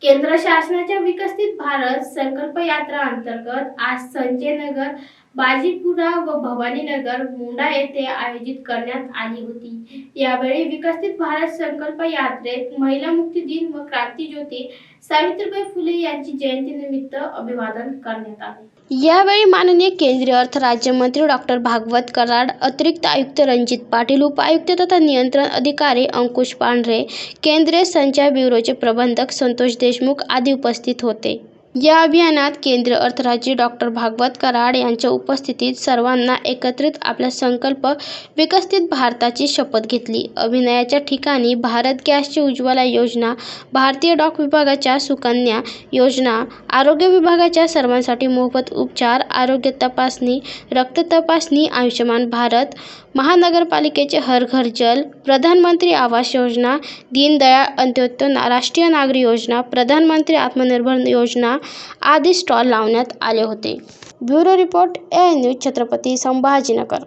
केंद्र शासनाच्या विकसित भारत संकल्प यात्रा अंतर्गत आज संजय नगर, बाजीपुरा व भवानीनगर, मुंडा येथे आयोजित करण्यात आली होती। यावेळी विकसित भारत संकल्प यात्रेत महिला मुक्ती दिन व क्रांतिज्योती सावित्रीबाई फुले यांची जयंतीनिमित्त अभिवादन करण्यात आले। यावेळी माननीय केंद्रीय अर्थ राज्यमंत्री डॉ. भागवत कराड, अतिरिक्त आयुक्त रणजित पाटील, उपायुक्त तथा नियंत्रण अधिकारी अंकुश पांढरे, केंद्रीय संचार ब्युरोचे प्रबंधक संतोष देशमुख आदी उपस्थित होते। या अभियानात केंद्रीय अर्थ राज्य डॉ. भागवत कराड यांच्या उपस्थितीत सर्वांना एकत्रित आपला संकल्प विकसित भारताची शपथ घेतली। अभियानाच्या ठिकाणी भारत गॅसची उज्ज्वला योजना, भारतीय डाक विभागाच्या सुकन्या योजना, आरोग्य विभागाच्या सर्वांसाठी मोफत उपचार, आरोग्य तपासणी, रक्त तपासणी, आयुष्यमान भारत, महानगरपालिकेचे हर घर जल, प्रधानमंत्री आवास योजना, दीनदयाळ अंत्योदय राष्ट्रीय नागरी योजना, प्रधानमंत्री आत्मनिर्भर योजना आदी स्टॉल लावण्यात आले होते। Bureau report, AI news, Chhatrapati Sambhajinagar.